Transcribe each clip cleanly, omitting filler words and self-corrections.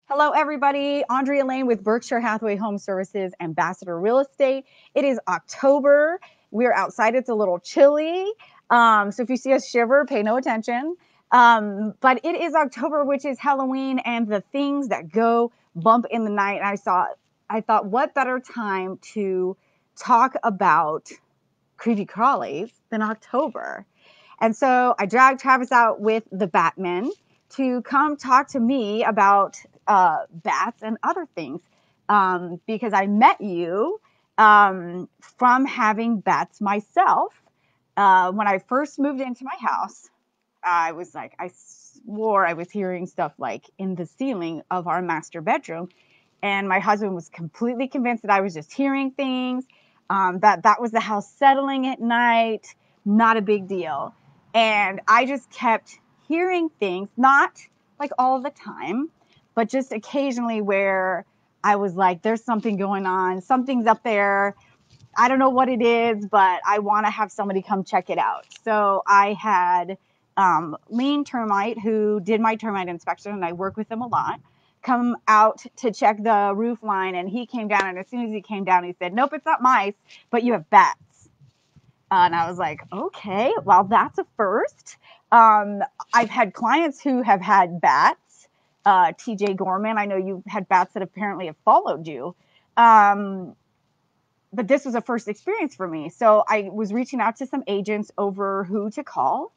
Hello, everybody. Andrea Lane with Berkshire Hathaway Home Services, Ambassador Real Estate. It is October. We're outside. It's a little chilly. So if you see us shiver, pay no attention. But it is October, which is Halloween, and the things that go bump in the night. And I thought, what better time to talk about creepy crawlies than October? And so I dragged Travis out with the Batmen to come talk to me about bats and other things, because I met you from having bats myself. When I first moved into my house, I was like, I swore I was hearing stuff like in the ceiling of our master bedroom. And my husband was completely convinced that I was just hearing things, that was the house settling at night, not a big deal. And I just kept hearing things, not like all the time, but just occasionally where I was like, there's something going on, something's up there. I don't know what it is, but I want to have somebody come check it out. So I had Lean Termite, who did my termite inspection, and I work with them a lot, come out to check the roof line. And he came down, and as soon as he came down, he said, nope, it's not mice, but you have bats. And I was like, okay, well, that's a first. I've had clients who have had bats. TJ Gorman, I know you've had bats that apparently have followed you. But this was a first experience for me. So I was reaching out to some agents over who to call.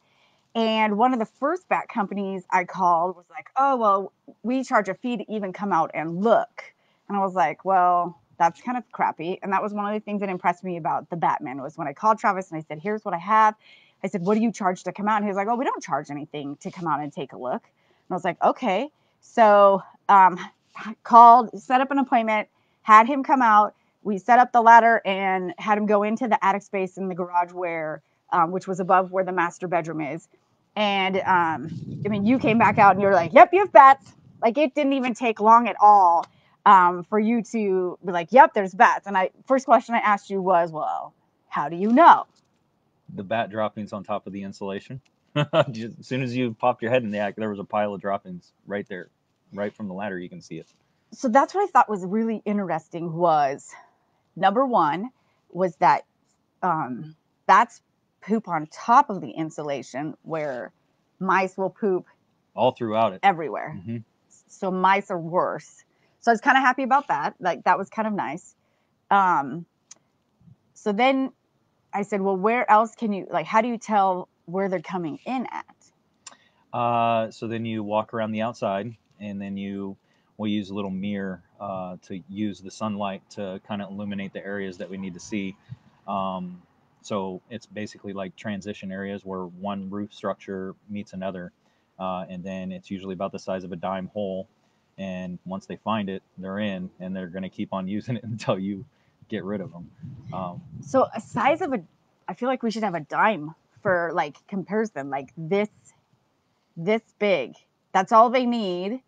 And one of the first bat companies I called was like, oh, well, we charge a fee to even come out and look. And I was like, well, that's kind of crappy. And that was one of the things that impressed me about the Batman was when I called Travis and I said, here's what I have. I said, what do you charge to come out? And he was like, oh, we don't charge anything to come out and take a look. And I was like, okay. So called, set up an appointment, had him come out. We set up the ladder and had him go into the attic space in the garage which was above where the master bedroom is. And I mean, you came back out and you're like, yep, you have bats. Like, it didn't even take long at all for you to be like, yep, there's bats. And first question I asked you was, well, how do you know? The bat droppings on top of the insulation. As soon as you popped your head in the act, there was a pile of droppings right there, right from the ladder. You can see it. So that's what I thought was really interesting was number one was that bats poop on top of the insulation where mice will poop all throughout it, everywhere. Mm-hmm. So mice are worse. So I was kind of happy about that. Like, that was kind of nice. So then I said, well, where else can you, like, how do you tell where they're coming in at? So then you walk around the outside, and then we'll use a little mirror to use the sunlight to kind of illuminate the areas that we need to see. Um, so it's basically like transition areas where one roof structure meets another, and then it's usually about the size of a dime hole. And once they find it, they're in, and they're going to keep on using it until you get rid of them. So a size of I feel like we should have a dime for like comparison, like this big. That's all they need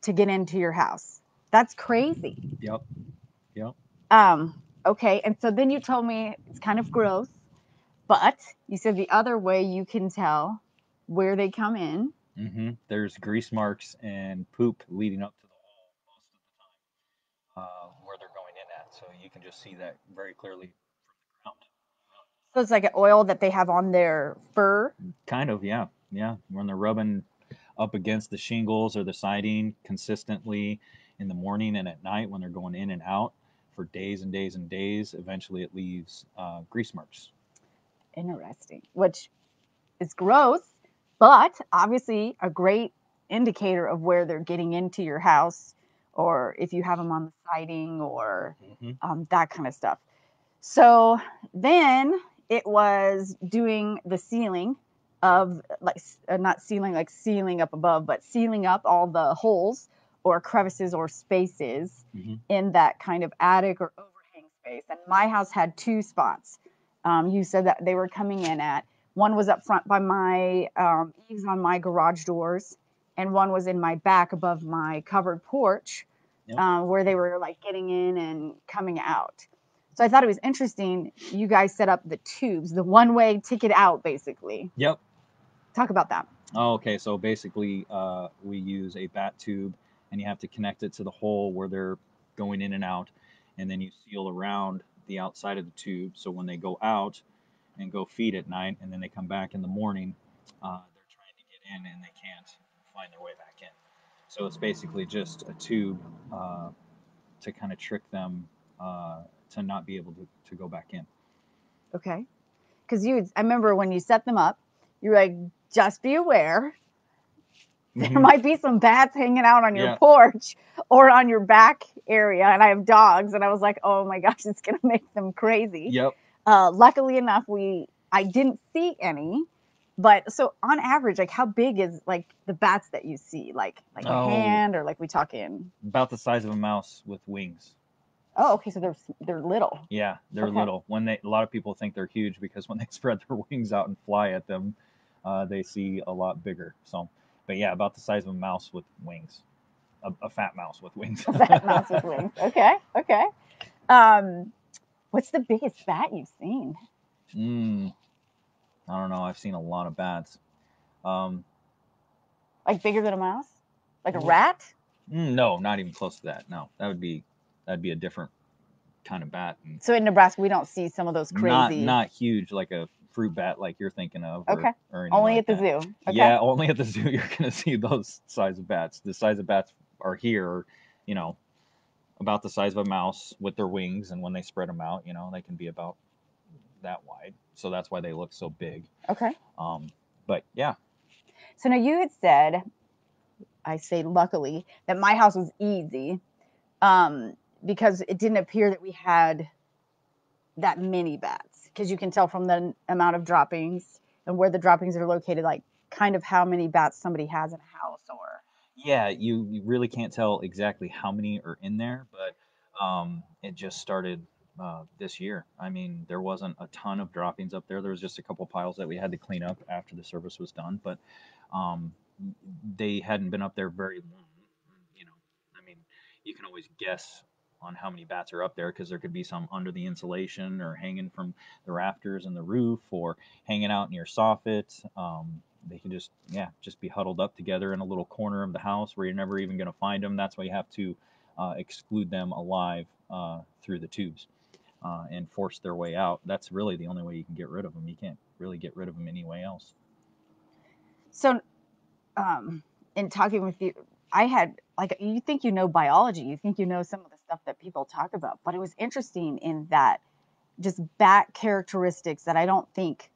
to get into your house. That's crazy. Yep. Yep. Okay. And so then you told me it's kind of gross, but you said the other way you can tell where they come in. Mm-hmm. There's grease marks and poop leading up to the hole most of the time, where they're going in at. So you can just see that very clearly from the ground. So it's like an oil that they have on their fur. Kind of, yeah. Yeah. When they're rubbing up against the shingles or the siding consistently in the morning and at night when they're going in and out for days and days and days, eventually it leaves grease marks. Interesting. Which is gross, but obviously a great indicator of where they're getting into your house, or if you have them on the siding, or that kind of stuff. So then it was doing the ceiling of, like, not ceiling like ceiling up above, but sealing up all the holes or crevices or spaces in that kind of attic or overhang space. And my house had two spots. You said that they were coming in at. One was up front by my eaves on my garage doors, and one was in my back above my covered porch, where they were like getting in and coming out. So I thought it was interesting. You guys set up the tubes, the one-way ticket out, basically. Yep. Talk about that. Oh, okay. So basically, we use a bat tube and you have to connect it to the hole where they're going in and out, and then you seal around the outside of the tube. So when they go out and go feed at night, and then they come back in the morning, they're trying to get in and they can't find their way back in. So it's basically just a tube to kind of trick them to not be able to go back in. Okay. Because I remember when you set them up, you're like, just be aware there Mm-hmm. might be some bats hanging out on your Yeah. porch or on your back area. And I have dogs, and I was like, oh my gosh, it's gonna make them crazy. Yep. Luckily enough, I didn't see any. But so on average, like how big is like the bats that you see? Like a Oh, hand, or like we talking? about the size of a mouse with wings. Oh, okay, so they're little. Yeah, they're Okay. little. When they, a lot of people think they're huge because when they spread their wings out and fly at them, they see a lot bigger. So, but yeah, about the size of a mouse with wings, a fat mouse with wings. A fat mouse with wings. Okay, okay. Um, what's the biggest bat you've seen? mm, I don't know. I've seen a lot of bats. Um, Like bigger than a mouse? Like a well, rat? no, not even close to that. No, that'd be a different kind of bat, and So in Nebraska, we don't see some of those not crazy. not huge like a fruit bat like you're thinking of, Okay. or anything Only like at the that. zoo. Okay. Yeah, only at the zoo you're gonna see those size of bats. The size of bats are here, you know, about the size of a mouse with their wings, and when they spread them out, they can be about that wide. So that's why they look so big. Okay. Um, but yeah, So now you had said, I say luckily, that my house was easy, um, because it didn't appear that we had that many bats. Because you can tell from the amount of droppings and where the droppings are located, like kind of how many bats somebody has in a house, or yeah, you really can't tell exactly how many are in there, but it just started this year. I mean, there wasn't a ton of droppings up there. There was just a couple piles that we had to clean up after the service was done, but um, they hadn't been up there very long. You know, I mean, you can always guess on how many bats are up there because there could be some under the insulation or hanging from the rafters and the roof or hanging out near soffit. They can just be huddled up together in a little corner of the house where you're never even going to find them. That's why you have to exclude them alive through the tubes and force their way out. That's really the only way you can get rid of them. You can't really get rid of them any way else. so. Um, in talking with you, I had like you think you know biology, you think you know some of the stuff that people talk about, but it was interesting in that just bat characteristics that I don't think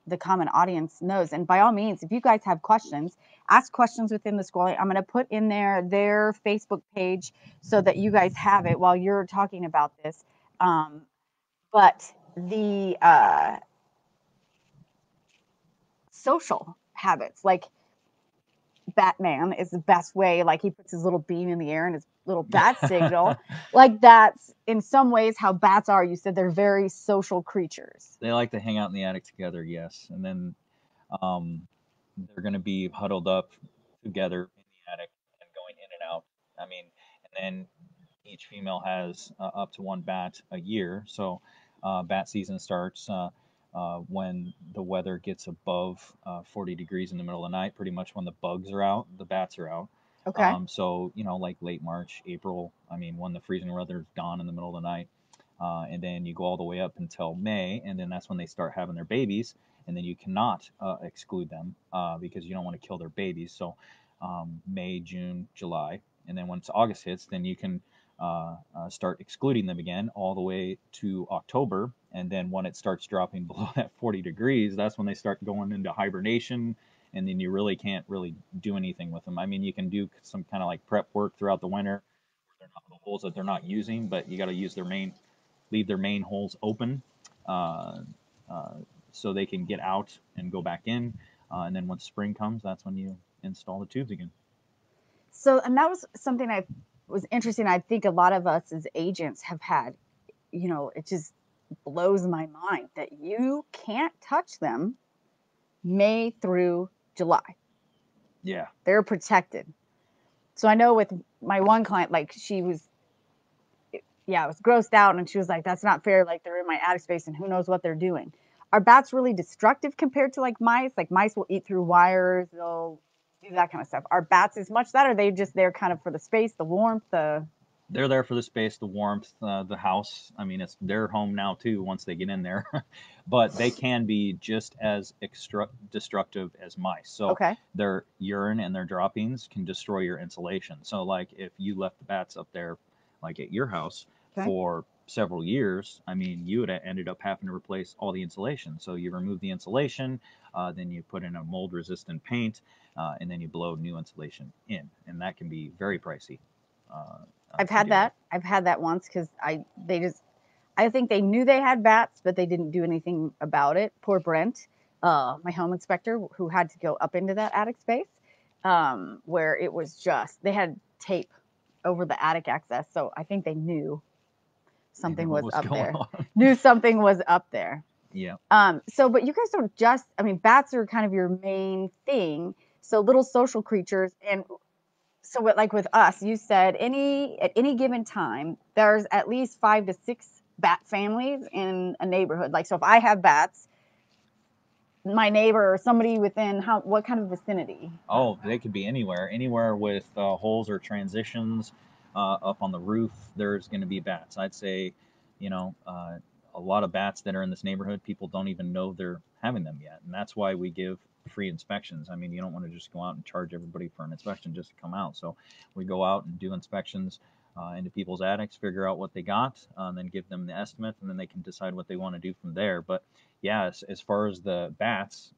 the common audience knows. And by all means, if you guys have questions, ask questions within the scrolling. I'm going to put in there their Facebook page so that you guys have it while you're talking about this. Um, but the social habits, like Batman is the best way. Like he puts his little beam in the air and his little bat signal. Like that's in some ways how bats are. You said they're very social creatures. They like to hang out in the attic together, yes, and then um, they're going to be huddled up together in the attic and going in and out. I mean, and then each female has up to one bat a year. So bat season starts when the weather gets above 40 degrees in the middle of the night. Pretty much when the bugs are out, the bats are out. Okay. So like late March, April. I mean, when the freezing weather's gone in the middle of the night, and then you go all the way up until May, and then that's when they start having their babies, and then you cannot exclude them because you don't want to kill their babies. So May, June, July, and then once August hits, then you can start excluding them again all the way to October, and then when it starts dropping below that 40 degrees, that's when they start going into hibernation, and then you really can't really do anything with them. I mean, you can do some kind of like prep work throughout the winter. They're not the holes that they're not using, but you got to use leave their main holes open uh, uh, so they can get out and go back in. And then once spring comes, that's when you install the tubes again. So, and that was something I was interesting. I think a lot of us as agents have had, it just blows my mind that you can't touch them May through July. Yeah. They're protected. So I know with my one client, like she was, yeah, I was grossed out, and she was like, "That's not fair. Like they're in my attic space, and who knows what they're doing." Are bats really destructive compared to like mice? Like mice will eat through wires. They'll do do that kind of stuff. Are bats as much that, or are they just there kind of for the space, the warmth, the They're there for the space, the warmth, the house. I mean, it's their home now too once they get in there. But they can be just as destructive as mice. So okay, their urine and their droppings can destroy your insulation. So like if you left the bats up there, like at your house okay? for several years, I mean, you would have ended up having to replace all the insulation. So you remove the insulation, then you put in a mold resistant paint, and then you blow new insulation in, and that can be very pricey. Uh, I've to had deal with. that. I've had that once because I think they knew they had bats, but they didn't do anything about it. Poor Brent, my home inspector, who had to go up into that attic space, where it was just they had tape over the attic access, so I think they knew They know something what was was up going there. on. Knew something was up there. Yeah. So, but you guys don't just, I mean, bats are kind of your main thing. So little social creatures. And so what, like with us, you said at any given time, there's at least 5 to 6 bat families in a neighborhood. Like, so if I have bats, my neighbor or somebody within what kind of vicinity? Oh, they could be anywhere, anywhere with holes or transitions. Up on the roof, there's going to be bats. I'd say, you know, a lot of bats that are in this neighborhood, people don't even know they're having them yet, and that's why we give free inspections. I mean, you don't want to just go out and charge everybody for an inspection just to come out. So we go out and do inspections into people's attics, figure out what they got, and then give them the estimate, and then they can decide what they want to do from there. But yeah, as far as the bats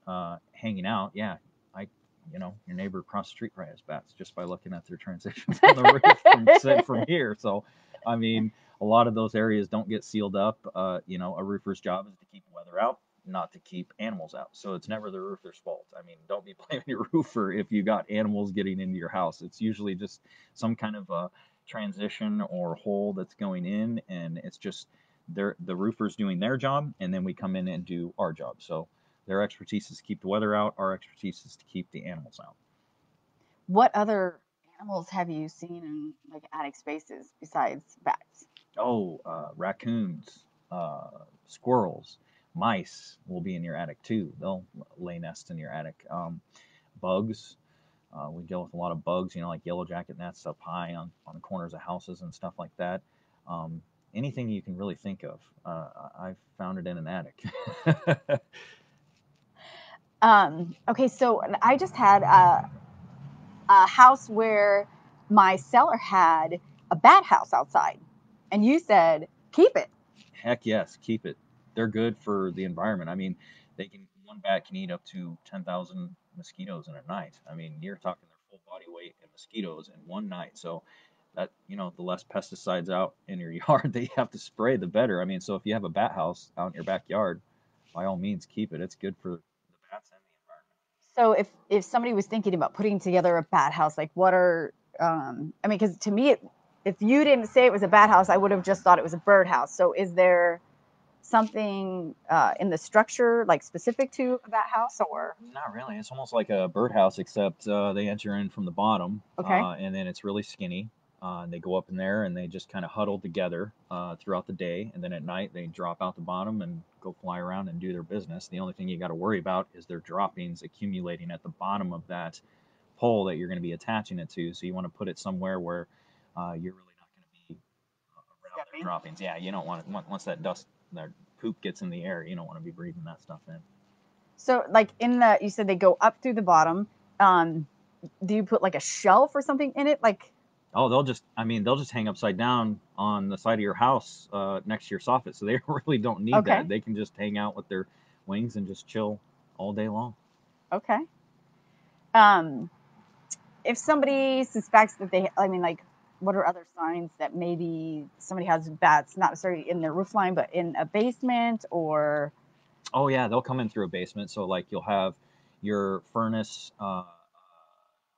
hanging out, yeah, I your neighbor across the street probably has bats just by looking at their transitions on the roof from here. So, I mean, a lot of those areas don't get sealed up. A roofer's job is to keep weather out, not to keep animals out. So it's never the roofer's fault. I mean, don't be blaming your roofer if you got animals getting into your house. It's usually just some kind of a transition or hole that's going in, and it's just the roofer's doing their job, and then we come in and do our job. So their expertise is to keep the weather out. Our expertise is to keep the animals out. What other animals have you seen in like attic spaces besides bats? Oh, raccoons, squirrels, mice will be in your attic too. They'll lay nests in your attic. Bugs. We deal with a lot of bugs, like yellow jacket gnats up high on the corners of houses and stuff like that. Um, Anything you can really think of, I've found it in an attic. Okay, so I just had a house where my seller had a bat house outside, and you said keep it. Heck yes, keep it. They're good for the environment. I mean, one bat can eat up to 10,000 mosquitoes in a night. I mean, you're talking their full body weight in mosquitoes in one night. So that the less pesticides out in your yard that you have to spray, the better. I mean, so if you have a bat house out in your backyard, by all means keep it. It's good for the bats and the environment. So if somebody was thinking about putting together a bat house, like what are I mean, because to me, if you didn't say it was a bat house, I would have just thought it was a bird house. So is there something in the structure like specific to a bat house, or Not really. It's almost like a birdhouse, except they enter in from the bottom, okay, and then it's really skinny. And they go up in there and they just kind of huddle together throughout the day, and then at night they drop out the bottom and go fly around and do their business. The only thing you got to worry about is their droppings accumulating at the bottom of that pole that you're going to be attaching it to. So you want to put it somewhere where you're really not going to be around their stepping? droppings. Yeah, you don't want it once that dust, that poop gets in the air. You don't want to be breathing that stuff in. So like you said they go up through the bottom. Um, do you put like a shelf or something in it? Like Oh, they'll just hang upside down on the side of your house next to your soffit. So they really don't need okay, that. They can just hang out with their wings and just chill all day long. okay. Um, if somebody suspects that I mean, like, what are other signs that maybe somebody has bats, not necessarily in their roof line, but in a basement or Oh yeah, they'll come in through a basement. So like you'll have your furnace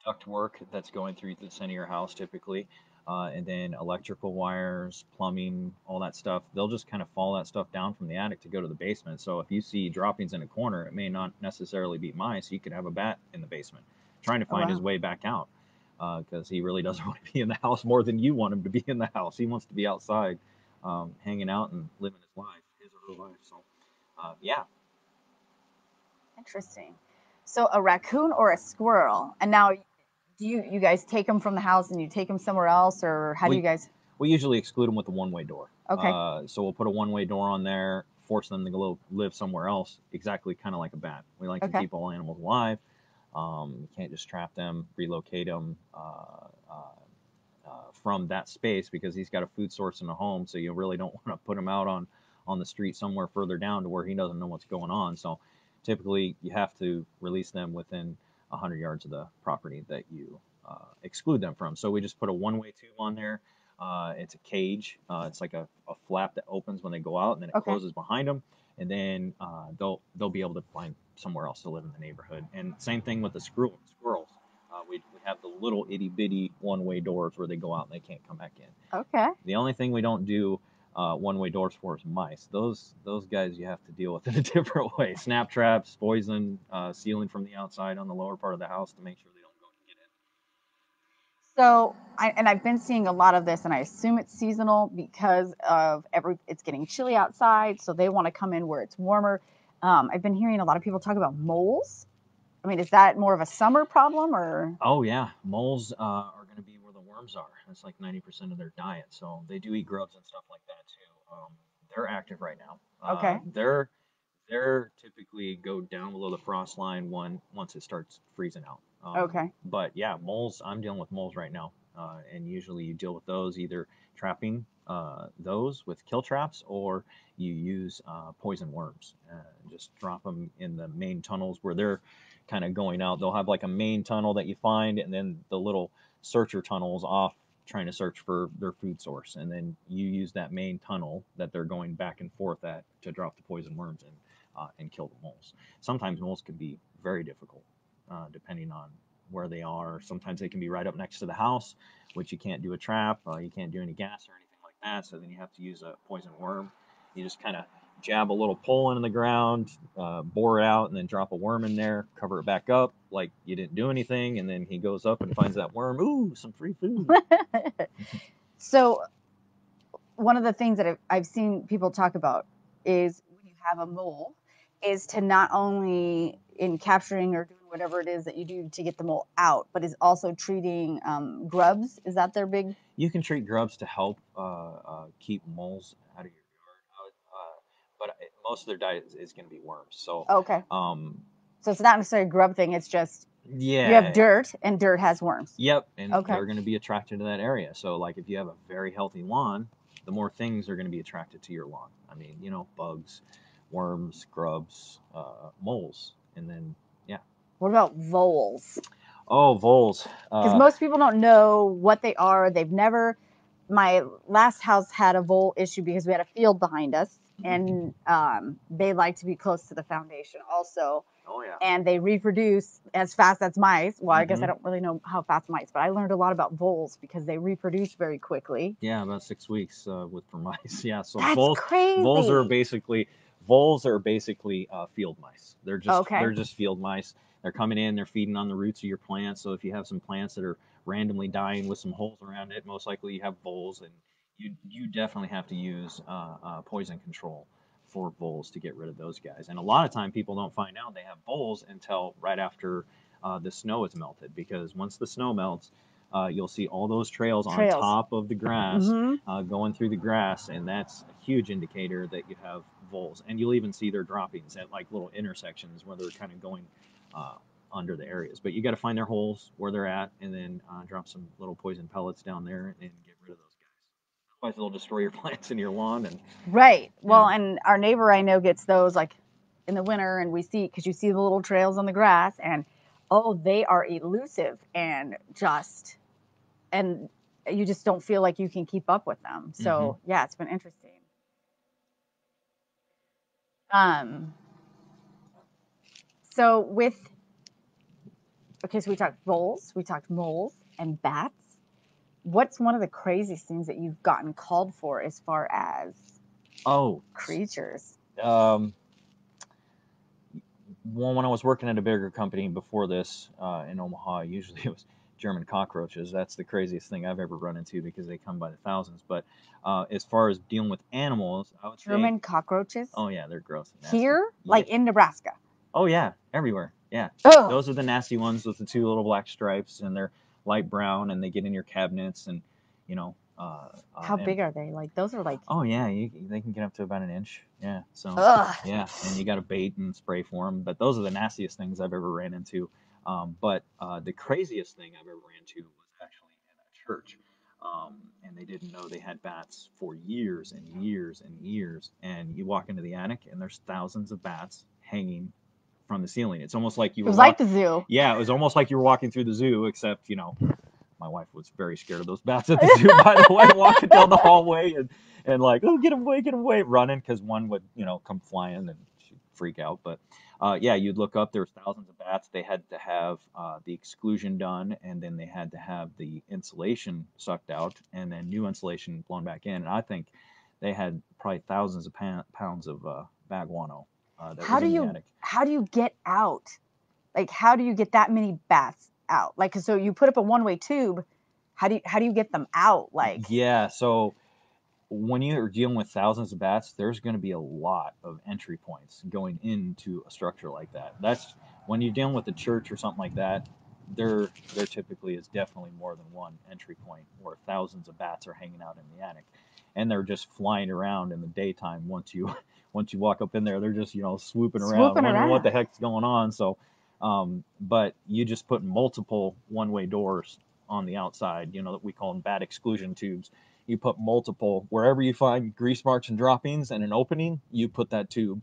duct work that's going through the center of your house typically, and then electrical wires, plumbing, all that stuff. They'll just kind of fall that stuff down from the attic to go to the basement. So if you see droppings in a corner, it may not necessarily be mice. You could have a bat in the basement trying to oh find his wow. way back out because he really doesn't want to be in the house more than you want him to be in the house. He wants to be outside, hanging out and living his life, his or her life. So, yeah, Interesting. So a raccoon or a squirrel. And now, do you guys take them from the house and you take them somewhere else, or how do you We guys? we usually exclude them with a one-way door. Okay. So we'll put a one-way door on there, force them to go live somewhere else, exactly kind of like a bat. We like to Okay. keep all animals alive. You can't just trap them, relocate them from that space because he's got a food source in the home. So you really don't want to put him out on the street somewhere further down to where he doesn't know what's going on. So typically you have to release them within 100 yards of the property that you exclude them from. So we just put a one-way tube on there. It's a cage. It's like a flap that opens when they go out, and then it Okay. closes behind them. And then they'll be able to find somewhere else to live in the neighborhood. And same thing with the squirrels. We have the little itty bitty one way doors where they go out and they can't come back in. Okay. The only thing we don't do one way doors for is mice. Those guys you have to deal with in a different way. Snap traps, poison, sealing from the outside on the lower part of the house to make sure they don't go and get in. So, I've been seeing a lot of this, and I assume it's seasonal because of it's getting chilly outside, so they want to come in where it's warmer. I've been hearing a lot of people talk about moles. I mean, is that more of a summer problem, or? Oh yeah, moles are going to be where the worms are. That's like 90% of their diet. So they do eat grubs and stuff like that too. They're active right now. Okay. They're typically go down below the frost line once it starts freezing out. Okay. But yeah, moles. I'm dealing with moles right now, and usually you deal with those either trapping those with kill traps or you use poison worms. Just drop them in the main tunnels where they're kind of going out. They'll have like a main tunnel that you find, and then the little searcher tunnels off trying to search for their food source, and then you use that main tunnel that they're going back and forth at to drop the poison worms in and kill the moles. Sometimes moles can be very difficult, depending on where they are. Sometimes they can be right up next to the house, which you can't do a trap, you can't do any gas or anything like that. So then you have to use a poison worm. You just kind of jab a little pole into the ground, bore it out, and then drop a worm in there, cover it back up like you didn't do anything, and then he goes up and finds that worm. Ooh, some free food. So, one of the things that I've seen people talk about is when you have a mole, is to not only in capturing or doing whatever it is that you do to get the mole out, but is also treating grubs. Is that their big? You can treat grubs to help keep moles out of your yard, but most of their diet is going to be worms. So, Okay. um, So it's not necessarily a grub thing. It's just you have yeah, dirt, and dirt has worms. yep, and Okay. they're going to be attracted to that area. So, like if you have a very healthy lawn, the more things are going to be attracted to your lawn. I mean, bugs, worms, grubs, moles, and then yeah. What about voles? Oh, voles. Because most people don't know what they are. They've never. My last house had a vole issue because we had a field behind us, and they like to be close to the foundation also. Oh yeah. And they reproduce as fast as mice. Well, I guess I Mhm. don't really know how fast mice, but I learned a lot about voles because they reproduce very quickly. Yeah, about 6 weeks with for mice. Yeah, so That's voles are crazy. basically voles are basically field mice. Okay. They're just field mice. They're coming in. They're feeding on the roots of your plants. So if you have some plants that are randomly dying with some holes around it, most likely you have voles, and you definitely have to use poison control for voles to get rid of those guys. And a lot of time people don't find out they have voles until right after the snow is melted, because once the snow melts, you'll see all those trails on Trails. top of the grass Mm-hmm. going through the grass, and that's a huge indicator that you have voles. And you'll even see their droppings at like little intersections where they're kind of going uh, under the areas. But you got to find their holes where they're at, and then drop some little poison pellets down there and get rid of those guys. Otherwise, they'll destroy your plants in your lawn. And Right. yeah. Well, and our neighbor I know gets those like in the winter, and we see because you see the little trails on the grass, and oh, they are elusive and and you just don't feel like you can keep up with them. Mm-hmm. So yeah, it's been interesting. Um, so with okay, so we talked voles, we talked moles and bats. What's one of the craziest things that you've gotten called for as far as Oh, creatures? um, well, when I was working at a bigger company before this in Omaha, usually it was German cockroaches. That's the craziest thing I've ever run into because they come by the thousands. But as far as dealing with animals, I would say, German cockroaches? oh yeah, they're gross and nasty. Here, Yeah. like in Nebraska. Oh yeah, everywhere. Yeah, Oh, those are the nasty ones with the two little black stripes, and they're light brown, and they get in your cabinets, and you know, how and big are they? Like those are like, oh yeah, they can get up to about an inch. Yeah, so ugh. yeah, and you got to bait and spray for them. But those are the nastiest things I've ever ran into. But the craziest thing I've ever ran into was actually in a church, and they didn't know they had bats for years and years and years. And you walk into the attic, and there's thousands of bats hanging from the ceiling. It's almost like you It were was like walk. the zoo. Yeah, it was almost like you were walking through the zoo, except my wife was very scared of those bats at the zoo, by the way, walking down the hallway and like, oh, get him away, running because one would, come flying and she'd freak out. But yeah, you'd look up, there's thousands of bats. They had to have the exclusion done, and then they had to have the insulation sucked out, and then new insulation blown back in. And I think they had probably thousands of pounds of bat guano that How was do in the you attic. how do you get out? Like how do you get that many bats out? Like so you put up a one-way tube. How do you get them out? Like Yeah, so when you're dealing with thousands of bats, there's going to be a lot of entry points going into a structure like that. That's when you're dealing with a church or something like that. There typically is definitely more than one entry point where thousands of bats are hanging out in the attic, and they're just flying around in the daytime. Once you once you walk up in there, they're just swooping around, swooping wondering what the around. heck's going on. So, but you just put multiple one-way doors on the outside. That we call them bat exclusion tubes. You put multiple wherever you find grease marks and droppings and an opening, you put that tube.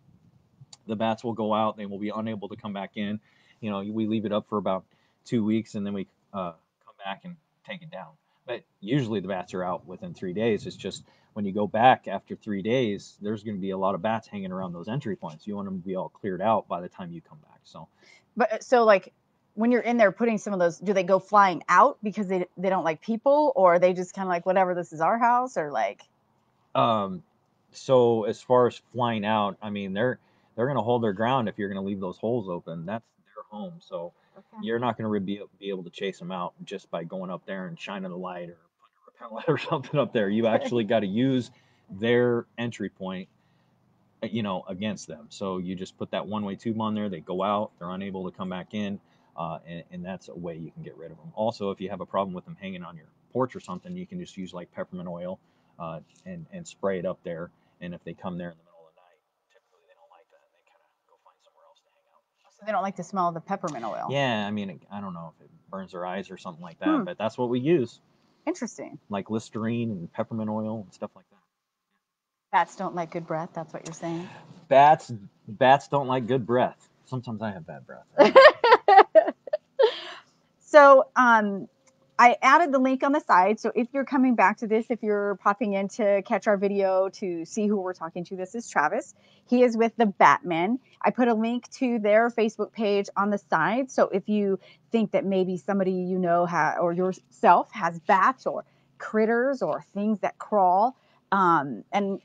The bats will go out, they will be unable to come back in. We leave it up for about 2 weeks, and then we come back and take it down. But usually the bats are out within 3 days. It's just when you go back after 3 days, there's going to be a lot of bats hanging around those entry points. You want them to be all cleared out by the time you come back. So But so like when you're in there putting some of those, do they go flying out because they don't like people, or are they just kind of like whatever, this is our house, or like Um, so as far as flying out, I mean they're going to hold their ground if you're going to leave those holes open. That's their home, so okay. you're not going to be able to chase them out just by going up there and shining a light or putting a repellent or something up there. You actually got to use their entry point, against them. So you just put that one-way tube on there. They go out. They're unable to come back in, and that's a way you can get rid of them. Also, if you have a problem with them hanging on your porch or something, you can just use like peppermint oil, and spray it up there. And if they come there in the middle of the night, typically they don't like that. They kind of go find somewhere else to hang out. So they don't like the smell of the peppermint oil. Yeah, I mean, I don't know if it burns their eyes or something like that, Hmm. but that's what we use, Interesting. like Listerine and peppermint oil and stuff like that. Bats don't like good breath. That's what you're saying. Bats don't like good breath. Sometimes I have bad breath. I don't know. So I added the link on the side. So if you're coming back to this, if you're popping in to catch our video to see who we're talking to, this is Travis. He is with the Batmen. I put a link to their Facebook page on the side. So if you think that maybe somebody or yourself has bats or critters or things that crawl, and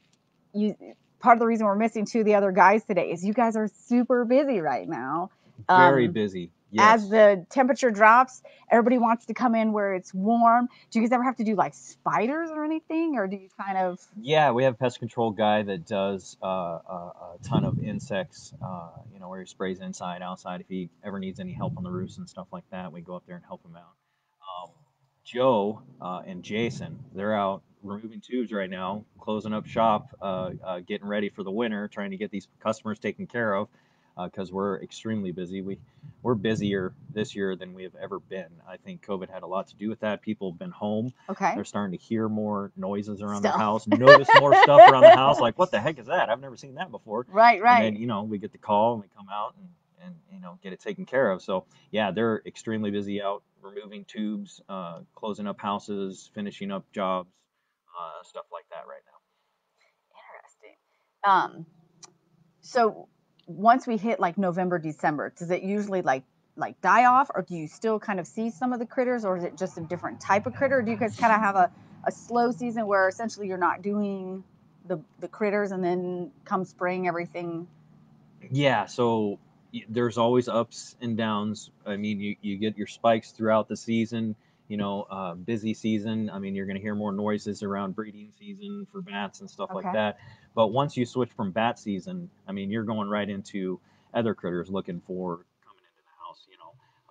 you part of the reason we're missing two of the other guys today is you guys are super busy right now. Very Um, busy. as Yes. the temperature drops, everybody wants to come in where it's warm. Do you guys ever have to do like spiders or anything, or do you kind of Yeah, we have a pest control guy that does a ton of insects, where he sprays inside, outside. If he ever needs any help on the roofs and stuff like that, we go up there and help him out. Um, Joe and Jason, they're out removing tubes right now, closing up shop, getting ready for the winter, trying to get these customers taken care of because we're extremely busy. We're busier this year than we have ever been. I think COVID had a lot to do with that. People have been home. okay? They're starting to hear more noises around their Stuff. house, notice more stuff around the house. Like, what the heck is that? I've never seen that before. Right, And then, right. we get the call and we come out and get it taken care of. So yeah, they're extremely busy out removing tubes, closing up houses, finishing up jobs, stuff like that right now. Interesting. So once we hit like November, December, does it usually like die off, or do you still kind of see some of the critters, or is it just a different type of critter? Do you guys kind of have a slow season where essentially you're not doing the critters, and then come spring everything? Yeah, so there's always ups and downs. I mean, you get your spikes throughout the season. Busy season. I mean, you're going to hear more noises around breeding season for bats and stuff like Okay. that. But once you switch from bat season, I mean, you're going right into other critters looking for coming into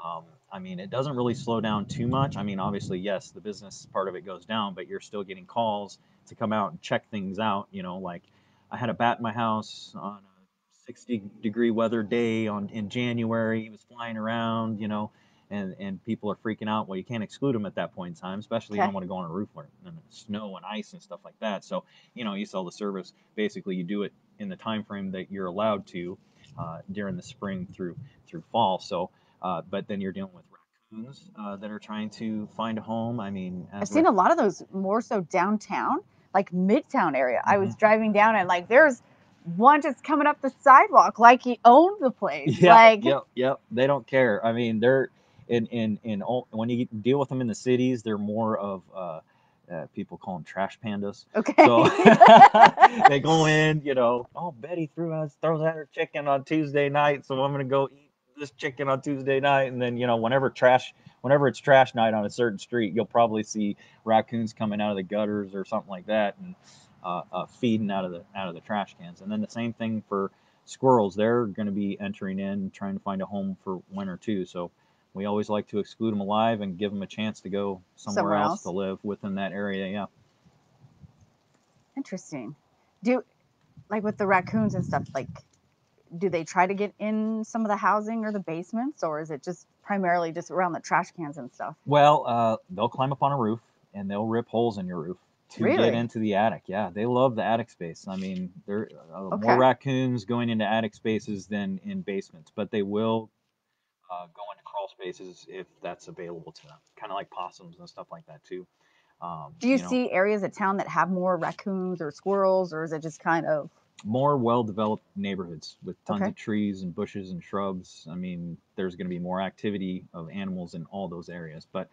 Um, I mean, it doesn't really slow down too much. I mean, obviously, yes, the business part of it goes down, but you're still getting calls to come out and check things out. Like I had a bat in my house on a 60-degree weather day in January. He was flying around, and people are freaking out. Well, you can't exclude them at that point in time, especially you Okay. don't want to go on a roof where and snow and ice and stuff like that. So, you sell the service. Basically, you do it in the time frame that you're allowed to during the spring through fall. So but then you're dealing with raccoons that are trying to find a home. I mean, I've as seen a lot of those more so downtown, like Midtown area. I mm-hmm. was driving down and like there's one just coming up the sidewalk like he owned the place. Yeah, Like, yep. They don't care. I mean, they're when you deal with them in the cities, they're more of people call them trash pandas. So okay. they go in, oh, Betty throws out her chicken on Tuesday night, so I'm gonna go eat this chicken on Tuesday night, and then whenever it's trash night on a certain street, you'll probably see raccoons coming out of the gutters or something like that, and feeding out of the trash cans. And then the same thing for squirrels. They're going to be entering in, trying to find a home for winter too. So we always like to exclude them alive and give them a chance to go somewhere Somewhere else to else. live within that area. Yeah. Interesting. Do like with the raccoons and stuff, like do they try to get in some of the housing or the basements, or is it just primarily just around the trash cans and stuff? Well, they'll climb up on a roof and they'll rip holes in your roof to get Really? into the attic. Yeah, they love the attic space. I mean, there are more Okay. raccoons going into attic spaces than in basements, but they will go into crawl spaces if that's available to them. Kind of like possums and stuff like that too. Um, Do you you know, see areas of town that have more raccoons or squirrels, or is it just kind of more well-developed neighborhoods with tons okay? of trees and bushes and shrubs. I mean, there's going to be more activity of animals in all those areas, but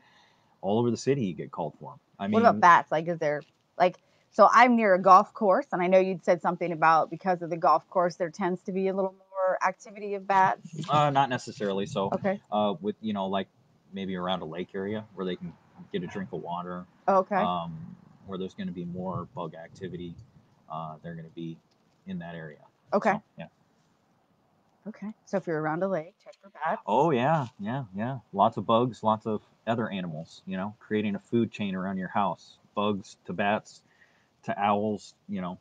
all over the city you get called for them. I What about mean, bats? Like, is there like so I'm near a golf course, and I know you'd said something about because of the golf course there tends to be a little more activity of bats. not necessarily. So, Okay. with like maybe around a lake area where they can get a drink of water, Okay. um, where there's going to be more bug activity, they're going to be in that area. Okay. So, yeah. Okay. So if you're around a lake, check for bats. Oh yeah. Lots of bugs, lots of other animals. Creating a food chain around your house. Bugs to bats to owls.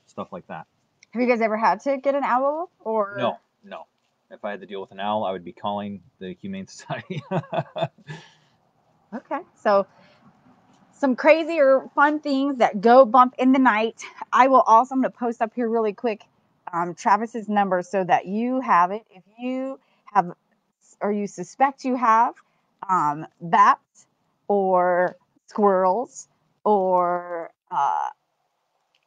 Stuff like that. Have you guys ever had to get an owl or No, no. If I had to deal with an owl, I would be calling the Humane Society. okay. So some crazy or fun things that go bump in the night. I will also, I'm going to post up here really quick Travis's number so that you have it. If you have or you suspect you have bats or squirrels or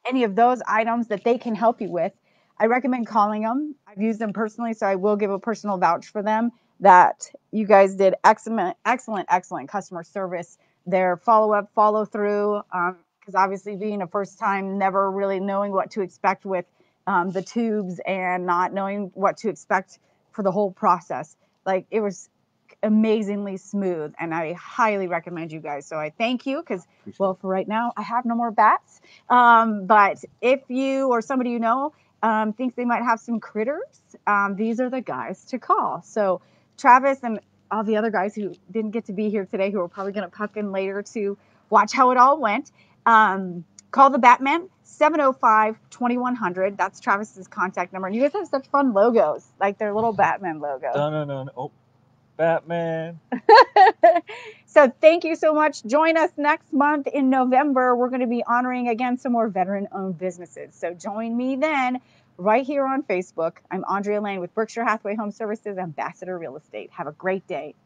any of those items that they can help you with, I recommend calling them. I've used them personally, so I will give a personal vouch for them that you guys did excellent customer service. Their follow up, follow through, because obviously being a first time, never really knowing what to expect with the tubes and not knowing what to expect for the whole process. Like it was amazingly smooth, and I highly recommend you guys. So I thank you because, Appreciate well, it. for right now, I have no more bats. But if you or somebody you know thinks they might have some critters, these are the guys to call. So Travis and all the other guys who didn't get to be here today, who are probably going to pop in later to watch how it all went, call the Batman 705-2100. That's Travis's contact number. And you guys have such fun logos, like their little Batman logo. No, no, no, no. Oh, Batman. So thank you so much. Join us next month in November. We're going to be honoring again some more veteran owned businesses. So join me then right here on Facebook. I'm Andrea Lane with Berkshire Hathaway Home Services, Ambassador Real Estate. Have a great day.